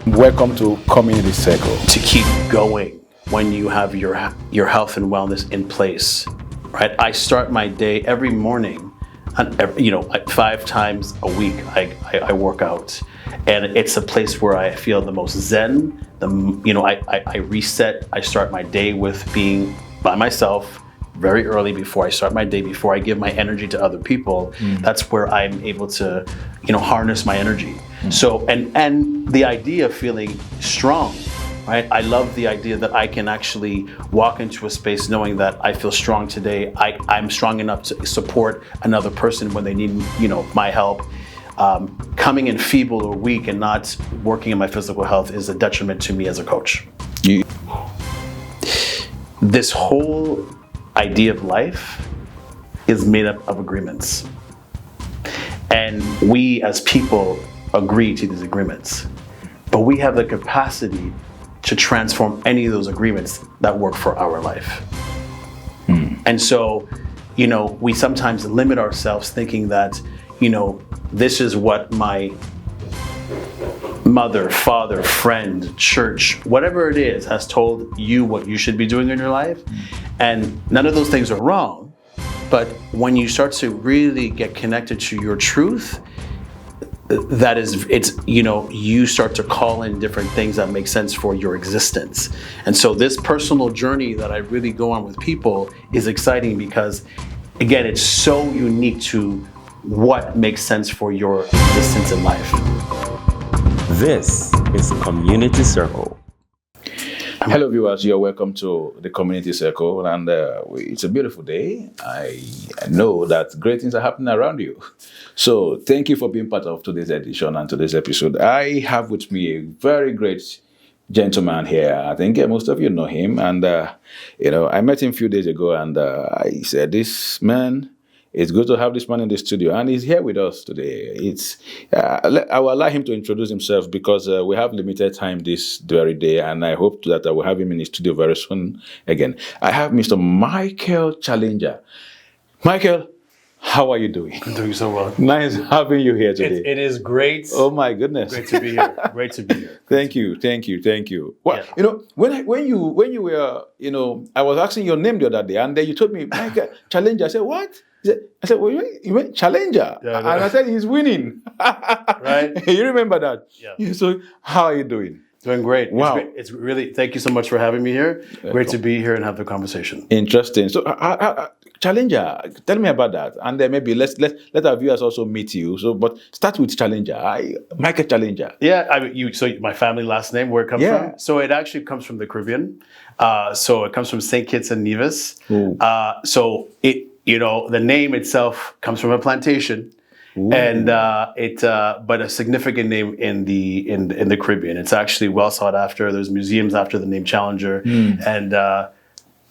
Welcome to Community Circle. To keep going when you have your health and wellness in place, right? I start my day every morning, and 5 times a week I work out, and it's a place where I feel the most zen. I reset. I start my day with being by myself very early before I start my day, before I give my energy to other people. That's where I'm able to, harness my energy. So, and the idea of feeling strong, right? I love the idea that I can actually walk into a space knowing that I feel strong today. I'm strong enough to support another person when they need, my help. Coming in feeble or weak and not working on my physical health is a detriment to me as a coach. This whole idea of life is made up of agreements. And we as people agree to these agreements. But we have the capacity to transform any of those agreements that work for our life. And so, we sometimes limit ourselves thinking that, this is what my mother, father, friend, church, whatever it is, has told you what you should be doing in your life. And none of those things are wrong. But when you start to really get connected to your truth, you start to call in different things that make sense for your existence. And so this personal journey that I really go on with people is exciting because, again, it's so unique to what makes sense for your existence in life. This is Community Circle. Hello viewers, you're welcome to the Community Circle, and it's a beautiful day. I know that great things are happening around you. So thank you for being part of today's edition and today's episode. I have with me a very great gentleman here. I think most of you know him, and I met him a few days ago, and I said, this man, it's good to have this man in the studio, and he's here with us today. I will allow him to introduce himself because we have limited time this very day, and I hope that I will have him in the studio very soon again. I have Mr. Michael Challenger. Michael, how are you doing? I'm doing so well. Nice having you here today. It is great. Oh my goodness. Great to be here. Great to be here. Thank you. Well, when you were, I was asking your name the other day, and then you told me, Michael Challenger. I said, what? I said, well, you went Challenger. Yeah, and I said, he's winning. Right. You remember that? Yeah. So how are you doing? Doing great. Wow. It's really, thank you so much for having me here. Great to be here and have the conversation. Interesting. So Challenger, tell me about that. And then maybe let our viewers also meet you. So, but start with Challenger. Michael Challenger. Yeah, so my family last name, where it comes from? So it actually comes from the Caribbean. So it comes from St. Kitts and Nevis. So the name itself comes from a plantation. Ooh. And but a significant name in the Caribbean. It's actually well sought after. There's museums after the name Challenger, and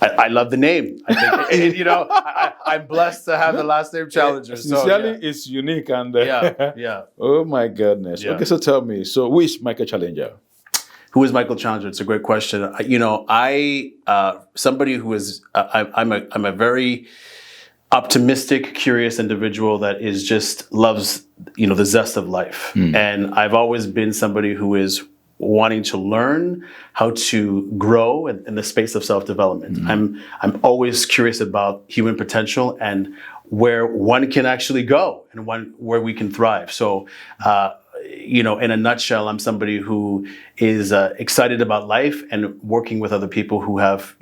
I love the name. I think I'm blessed to have the last name Challenger. Sincerely, it's unique and yeah. Oh my goodness. Yeah. Okay, so tell me. So who is Michael Challenger? Who is Michael Challenger? It's a great question. Somebody who is I'm a very optimistic, curious individual that is just loves, the zest of life. And I've always been somebody who is wanting to learn how to grow in the space of self-development. I'm always curious about human potential and where one can actually go and where we can thrive. So, in a nutshell, I'm somebody who is excited about life and working with other people who have,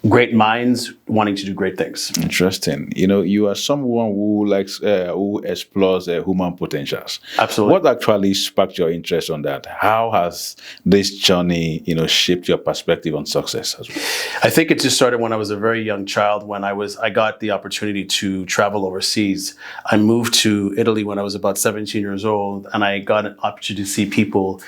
great minds wanting to do great things. Interesting. You are someone who likes, who explores human potentials. Absolutely. What actually sparked your interest on that? How has this journey, shaped your perspective on success as well? I think it just started when I was a very young child. When I got the opportunity to travel overseas. I moved to Italy when I was about 17 years old, and I got an opportunity to see people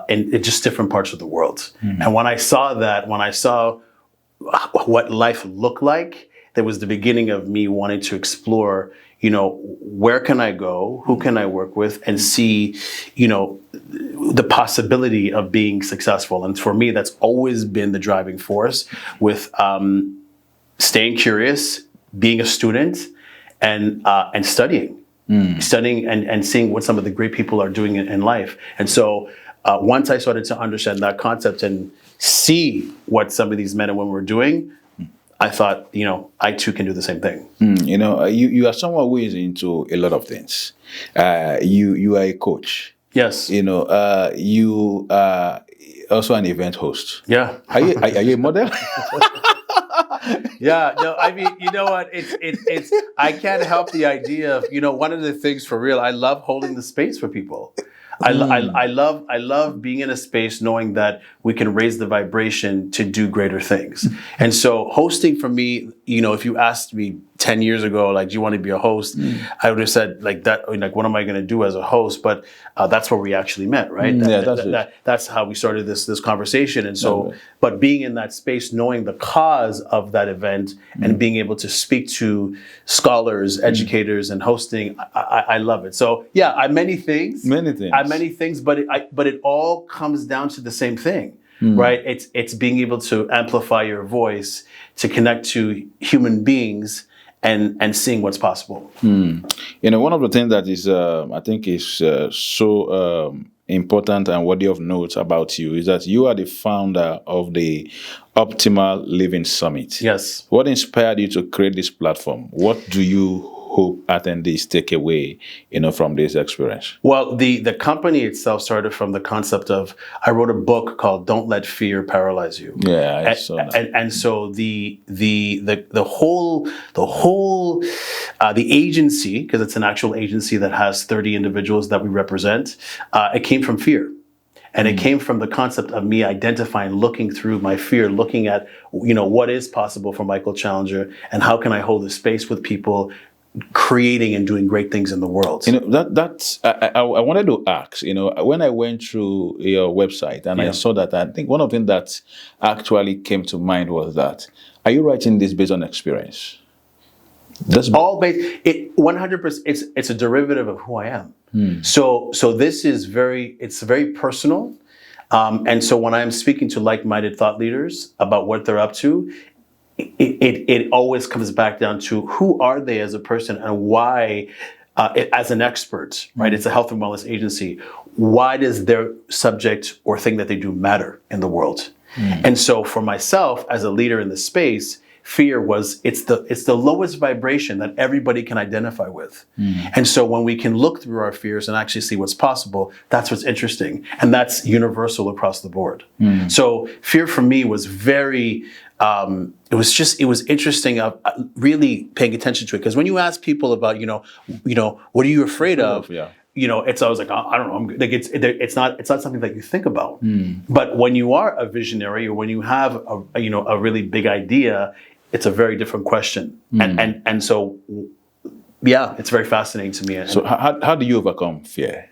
in just different parts of the world. And when I saw what life looked like, that was the beginning of me wanting to explore, where can I go, who can I work with, and see, the possibility of being successful. And for me, that's always been the driving force with staying curious, being a student, and studying. Studying and seeing what some of the great people are doing in life. And so once I started to understand that concept and see what some of these men and women were doing, I thought, I too can do the same thing. You are someone who is into a lot of things. You are a coach. Yes. You are also an event host. Yeah. Are you a model? Yeah, no, I mean, you know what? It's I can't help the idea of, one of the things for real, I love holding the space for people. I love being in a space knowing that we can raise the vibration to do greater things. And so hosting for me, if you asked me 10 years ago, like, do you want to be a host? I would have said like that, like, what am I going to do as a host? But that's where we actually met, right? That's how we started this conversation. And so, but being in that space, knowing the cause of that event and being able to speak to scholars, educators, and hosting, I love it. So yeah, I'm many things, but it all comes down to the same thing. Right? It's being able to amplify your voice, to connect to human beings, and seeing what's possible. One of the things that is, I think, is so important and worthy of note about you is that you are the founder of the Optimal Living Summit. Yes. What inspired you to create this platform? What do you hope attendees take away, from this experience? Well, the company itself started from the concept of, I wrote a book called "Don't Let Fear Paralyze You." Yeah, I saw that. And so the whole the agency, because it's an actual agency that has 30 individuals that we represent, it came from fear. And it came from the concept of me identifying, looking through my fear, looking at, what is possible for Michael Challenger and how can I hold a space with people creating and doing great things in the world. I wanted to ask, when I went through your website and I saw that, I think one of the things that actually came to mind was that, are you writing this based on experience? That's all based, 100%, it's a derivative of who I am. So this is very personal. And so when I'm speaking to like-minded thought leaders about what they're up to, it always comes back down to who are they as a person and why, as an expert, right? It's a health and wellness agency. Why does their subject or thing that they do matter in the world? And so for myself as a leader in the space, fear it's the lowest vibration that everybody can identify with. And so when we can look through our fears and actually see what's possible, that's what's interesting. And that's universal across the board. So fear for me was very, it was interesting of really paying attention to it. Because when you ask people about, what are you afraid of? It's always like, I don't know. It's not something that you think about. But when you are a visionary or when you have a really big idea, it's a very different question. And so, yeah, it's very fascinating to me. So how do you overcome fear?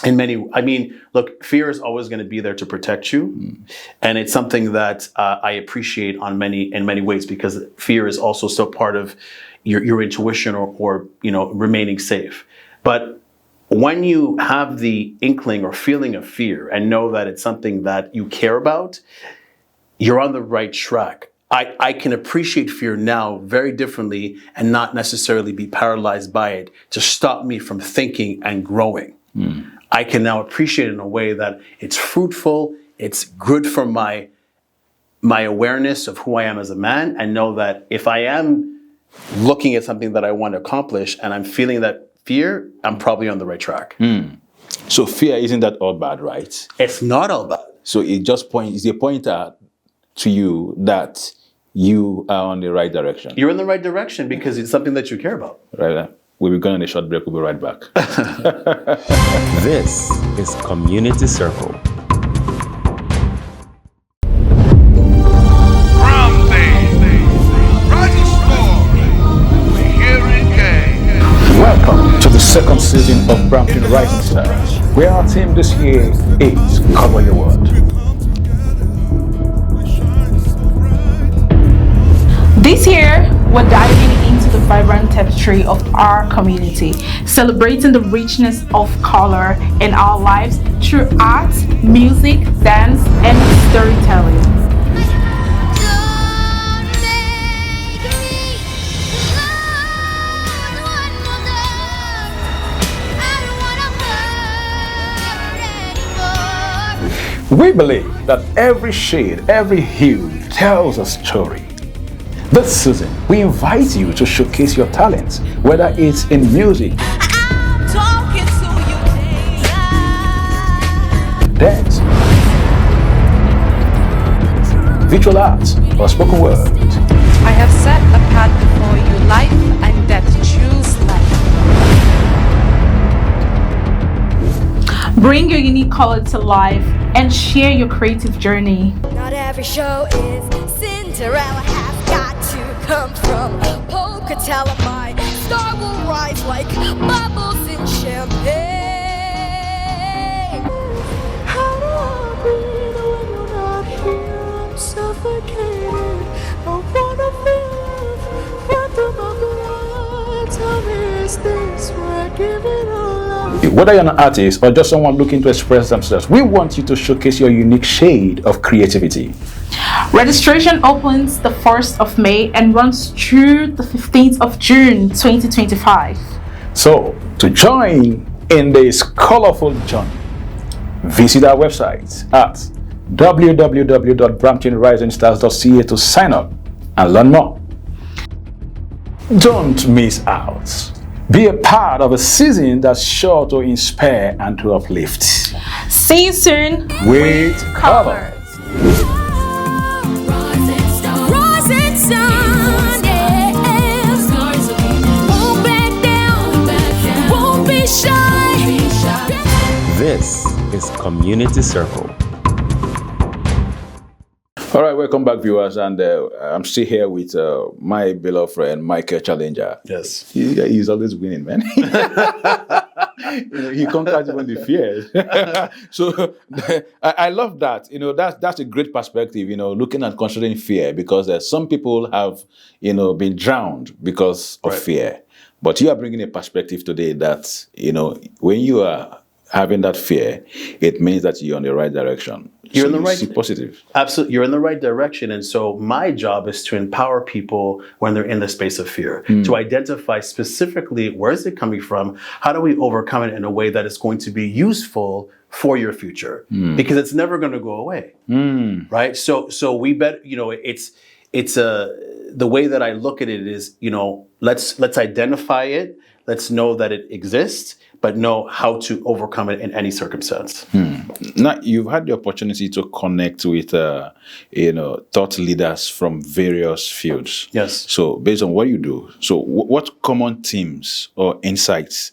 Look, fear is always going to be there to protect you. And it's something that I appreciate in many ways, because fear is also still part of your intuition or remaining safe. But when you have the inkling or feeling of fear and know that it's something that you care about, you're on the right track. I can appreciate fear now very differently and not necessarily be paralyzed by it to stop me from thinking and growing. I can now appreciate it in a way that it's fruitful, it's good for my awareness of who I am as a man, and know that if I am looking at something that I want to accomplish and I'm feeling that fear, I'm probably on the right track. So fear isn't that all bad, right? It's not all bad. So it's a pointer to you that you are on the right direction. You're in the right direction because it's something that you care about. Right. We'll be going on a short break. We'll be right back. This is Community Circle. Welcome to the second season of Brampton Rising Stars, where our theme this year is Cover Your World. This year, we're diving into the vibrant tapestry of our community, celebrating the richness of color in our lives through art, music, dance, and storytelling. We believe that every shade, every hue tells a story. This season, we invite you to showcase your talents, whether it's in music, I'm talking to you daylight. dance, visual arts, or spoken word. I have set a path before you, life and death. Choose life. Bring your unique color to life and share your creative journey. Not every show is Cinderella, has got to come from Pocatello. My star will rise like bubbles in champagne. How do I breathe when you're not here? I'm suffocating. I wanna feel run through my blood. Tell me, is this where I give it all up? Whether you're an artist or just someone looking to express themselves, we want you to showcase your unique shade of creativity. Registration opens the 1st of May and runs through the 15th of June 2025. So, to join in this colorful journey, visit our website at www.bramptonrisingstars.ca to sign up and learn more. Don't miss out. Be a part of a season that's sure to inspire and to uplift. See you soon With color. Rising sun, yeah. Won't back down, won't be shy. This is Community Circle. All right, welcome back, viewers, and I'm still here with my beloved friend, Michael Challenger. Yes. He's always winning, man. He conquers even the fears. So I love that. That's a great perspective. Looking at considering fear, because some people have been drowned because of fear, but you are bringing a perspective today that when you are having that fear, it means that you're on the right direction. You're in the right. See positive. Absolutely, you're in the right direction. And so my job is to empower people when they're in the space of fear, to identify specifically where is it coming from, how do we overcome it in a way that is going to be useful for your future, because it's never going to go away, right? So we bet it's the way that I look at it is let's identify it, let's know that it exists, but know how to overcome it in any circumstance. Now, you've had the opportunity to connect with, thought leaders from various fields. Yes. So, based on what you do, so what common themes or insights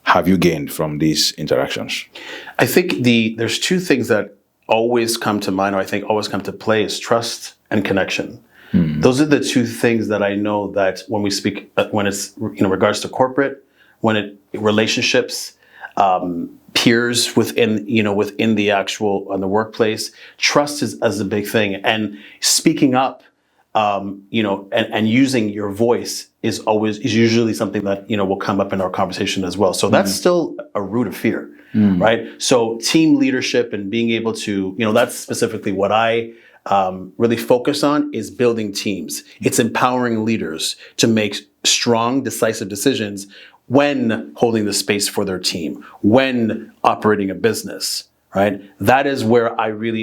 have you gained from these interactions? I think there's two things that always come to mind, or I think always come to play, is trust and connection. Those are the two things that I know that when we speak, when it's in regards to corporate, relationships, peers within the actual on the workplace, trust is a big thing, and speaking up, and using your voice is usually something that will come up in our conversation as well. So that's still a root of fear, right? So team leadership and being able to, that's specifically what I really focus on, is building teams. It's empowering leaders to make strong, decisive decisions when holding the space for their team, when operating a business, right? That is where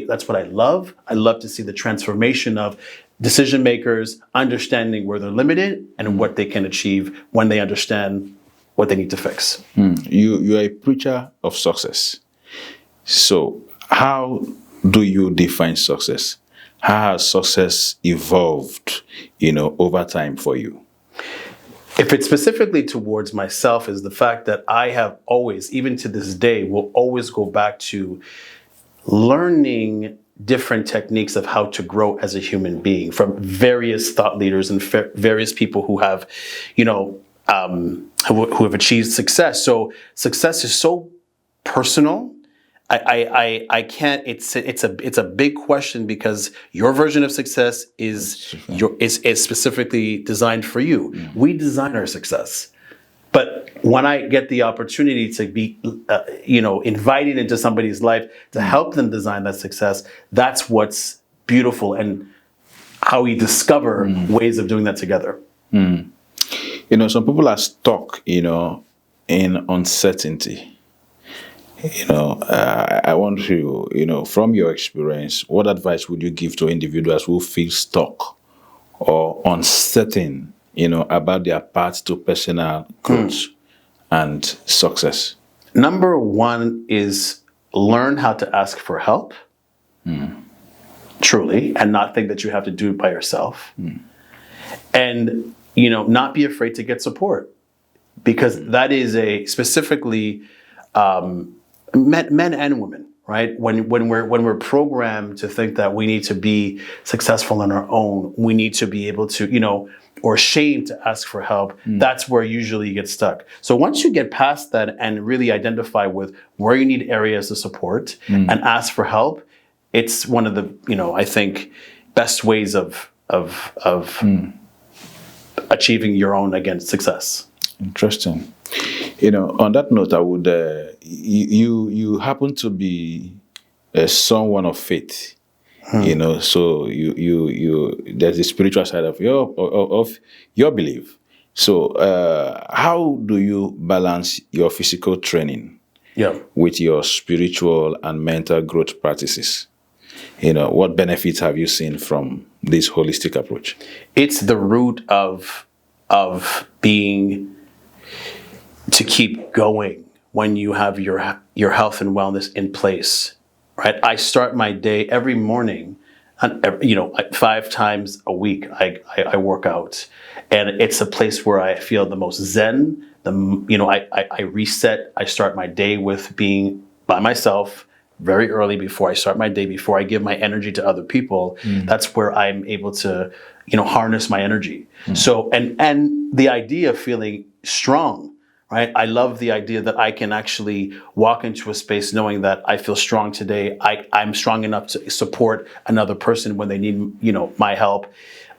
that's what I love. I love to see the transformation of decision makers understanding where they're limited and what they can achieve when they understand what they need to fix. You're a preacher of success. So how do you define success? How has success evolved, over time for you? If it's specifically towards myself, is the fact that I have always, even to this day, will always go back to learning different techniques of how to grow as a human being from various thought leaders and various people who have, who have achieved success. So success is so personal. I can't. It's a big question, because your version of success is specifically designed for you. We design our success, but when I get the opportunity to be, invited into somebody's life to help them design that success, that's what's beautiful, and how we discover ways of doing that together. Some people are stuck, in uncertainty. I want to, from your experience, what advice would you give to individuals who feel stuck or uncertain, about their path to personal growth and success? Number one is learn how to ask for help, truly, and not think that you have to do it by yourself. And, not be afraid to get support, because that is specifically men and women, right? When we're programmed to think that we need to be successful on our own, we need to be able to, or ashamed to ask for help, that's where usually you get stuck. So once you get past that and really identify with where you need areas of support and ask for help, it's one of the, I think, best ways of achieving your own, again, success. Interesting. On that note, I would, you happen to be someone of faith, so you there's the spiritual side of your belief. So how do you balance your physical training with your spiritual and mental growth practices? What benefits have you seen from this holistic approach? It's the root of being to keep going when you have your health and wellness in place, right? I start my day every morning, 5 times a week. I work out, and it's a place where I feel the most zen. I reset. I start my day with being by myself very early before I start my day, before I give my energy to other people. That's where I'm able to, harness my energy. So, and the idea of feeling strong, right? I love the idea that I can actually walk into a space knowing that I feel strong today. I'm strong enough to support another person when they need, my help.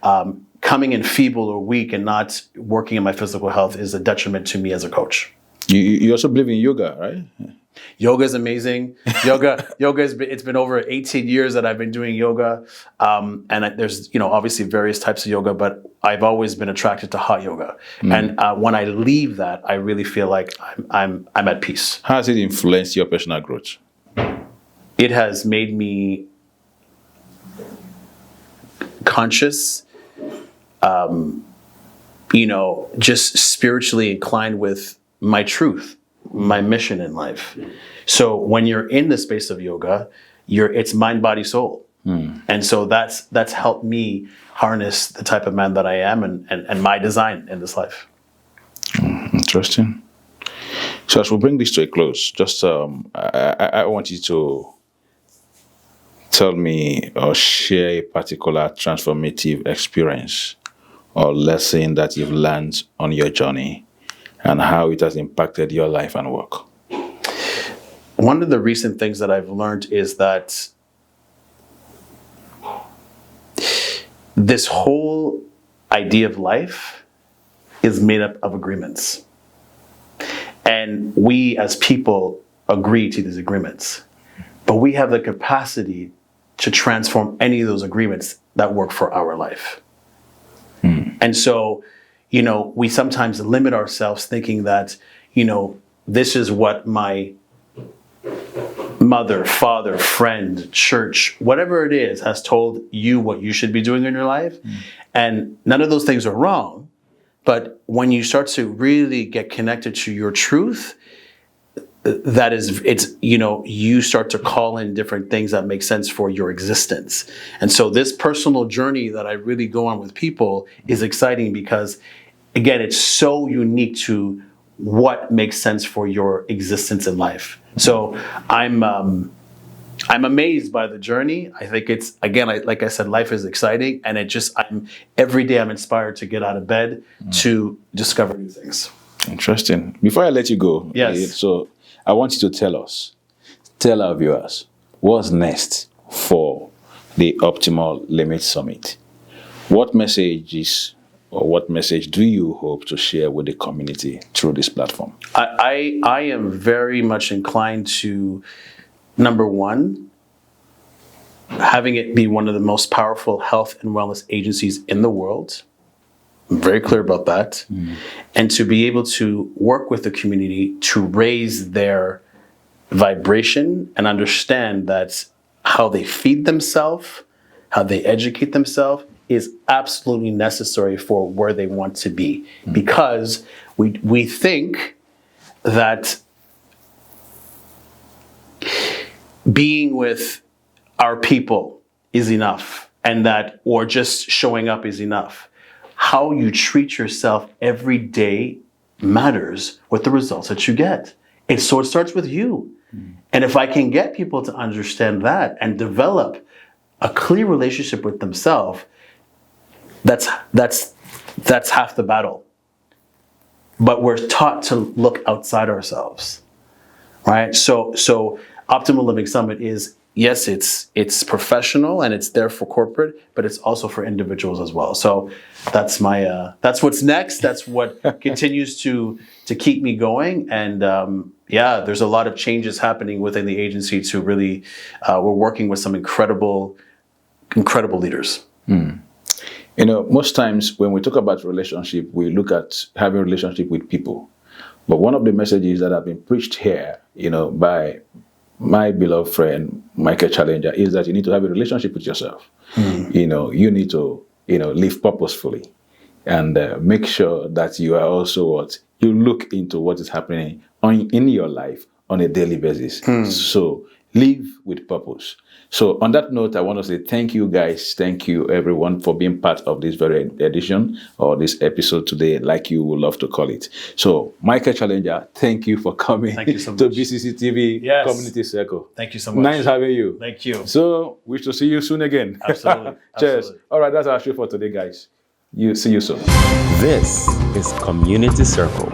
Coming in feeble or weak and not working on my physical health is a detriment to me as a coach. You also believe in yoga, right? Yoga is amazing. Yoga it's been over 18 years that I've been doing yoga. And there's, obviously various types of yoga, but I've always been attracted to hot yoga. And when I leave that, I really feel like I'm at peace. How has it influenced your personal growth? It has made me conscious, just spiritually inclined with my truth, my mission in life. So when you're in the space of yoga, it's mind, body, soul. And so that's helped me harness the type of man that I am and my design in this life. Interesting. So as we bring this to a close, just I want you to tell me or share a particular transformative experience or lesson that you've learned on your journey and how it has impacted your life and work. One of the recent things that I've learned is that this whole idea of life is made up of agreements. And we as people agree to these agreements. But we have the capacity to transform any of those agreements that work for our life. And so, we sometimes limit ourselves thinking that, this is what my mother, father, friend, church, whatever it is, has told you what you should be doing in your life. And none of those things are wrong. But when you start to really get connected to your truth, you start to call in different things that make sense for your existence. And so this personal journey that I really go on with people is exciting because, again, it's so unique to what makes sense for your existence in life. So I'm amazed by the journey. I think it's, again, like I said, life is exciting, and every day I'm inspired to get out of bed to discover new things. Interesting. Before I let you go, yes. So I want you to tell our viewers, what's next for the Optimal Limit Summit? What message do you hope to share with the community through this platform? I am very much inclined to, number one, having it be one of the most powerful health and wellness agencies in the world. I'm very clear about that. And to be able to work with the community to raise their vibration and understand that how they feed themselves, how they educate themselves is absolutely necessary for where they want to be. Because we think that being with our people is enough, and that, or just showing up is enough. How you treat yourself every day matters with the results that you get. It starts with you. And if I can get people to understand that and develop a clear relationship with themselves, that's half the battle. But we're taught to look outside ourselves, right? So Optimal Living Summit is, yes, it's professional and it's there for corporate, but it's also for individuals as well. So that's my that's what's next. That's what continues to keep me going. And there's a lot of changes happening within the agency to really we're working with some incredible leaders. You know, most times when we talk about relationship, we look at having a relationship with people. But one of the messages that have been preached here, you know, by my beloved friend, Michael Challenger, is that you need to have a relationship with yourself. You know, you need to, live purposefully and make sure that you are also you look into what is happening in your life on a daily basis. So live with purpose. So on that note, I want to say thank you guys. Thank you everyone for being part of this very edition or this episode today, like you would love to call it. So Michael Challenger, thank you for coming Thank you so to much. BCCTV Community Circle. Thank you so much. Nice having you. Thank you. So wish to see you soon again. Absolutely. Cheers. Absolutely. All right, that's our show for today, guys. See you soon. This is Community Circle.